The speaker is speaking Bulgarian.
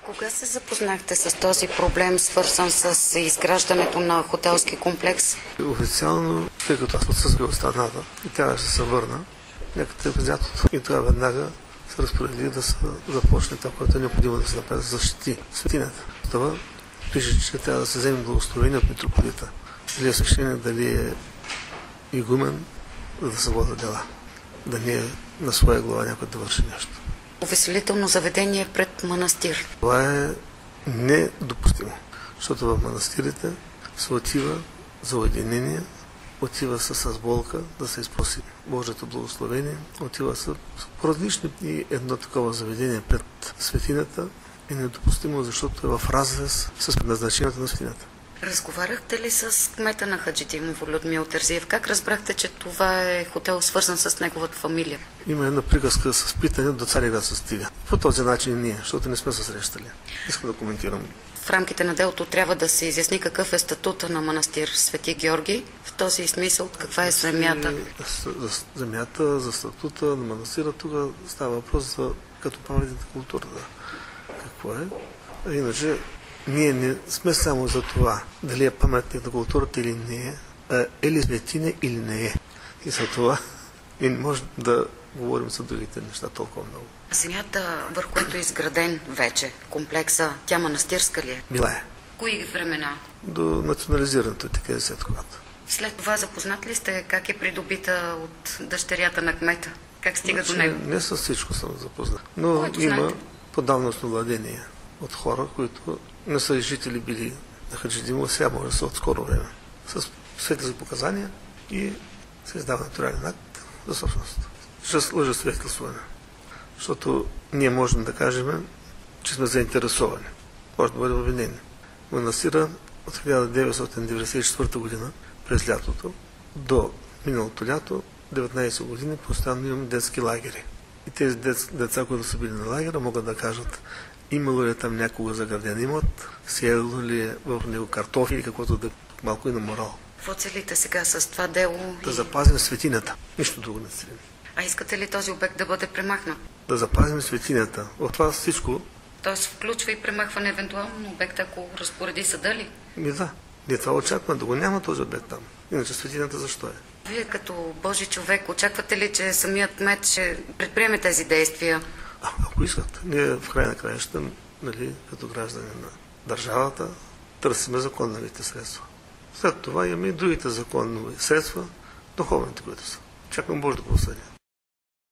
Кога се запознахте с този проблем, свързан с изграждането на хотелски комплекс? Официално, тъй като аз отсъствах от страната и трябваше да се върна, някъде през лятото. И тогава веднага се разпореди да се започне това, което е необходимо да се направи да защити светинята. Това пише, че трябва да се вземе благословение от митрополита. Дали е свещеник, дали е игумен, за да се водят дела. Да не е на своя глава някой да върши нещо. Увеселително заведение пред манастир. Това е недопустимо, защото в манастирите се отива за уединение, отива с болка да се изпроси Божието благословение, отива с различни и едно такова заведение пред светината е недопустимо, защото е в разрез с предназначението на светината. Разговаряхте ли с кмета на Хаджидимово Людмил Терзиев? Как разбрахте, че това е хотел свързан с неговата фамилия? Има една приказка с питане до Цариград се стига. По този начин ние, защото не сме се срещали. Искам да коментирам. В рамките на делото трябва да се изясни какъв е статута на манастир Свети Георги. В този смисъл, каква е земята? За земята, за статута на манастира, тук става въпрос за като паметната култура. Да. Какво е? А иначе, ние не сме само за това дали е паметник на културата или не е, е ли светиня или не е. И за това ние не можем да говорим за другите неща толкова много. Земята, върху която е изграден вече комплекса, тя манастирска ли е? Била е. Кои времена? До национализирането е след когато. След това запознат ли сте как е придобита от дъщерята на кмета? Как стига до него? Не с всичко съм запознат. Но Който има знаете? по-давностно владение от хора, които не са жители били на Хаджидимово, сега може да са от скоро време. С светли за показания и се издава натурален акт за собственост. Чрез лъжесвидетелствуване. Защото ние можем да кажем, че сме заинтересовани. Може да бъде обвинени. Манастира от 1994 година през лятото до миналото лято 19 години постоянно имам детски лагери. И тези деца, които са били на лагера, могат да кажат имало ли е там някога заграден имот, сеяло ли е в него картофи или каквото да малко и на морал. Какво целите сега с това дело? Да запазим светинята. Нищо друго не целим. А искате ли този обект да бъде премахнат? Да запазим светинята. От това всичко. Тоест включва и премахване евентуално на обекта, ако разпореди съда ли? Да. Ние това очакваме, да го няма този обект там. Иначе светинята защо е? Вие като Божи човек, очаквате ли, че самият кмет ще предприеме тези действия? Ако искат. Ние в край на краища, нали, като граждани на държавата, търсиме законните средства. След това имаме и другите законни средства, духовните, които са. Чакам Божието правосъдие.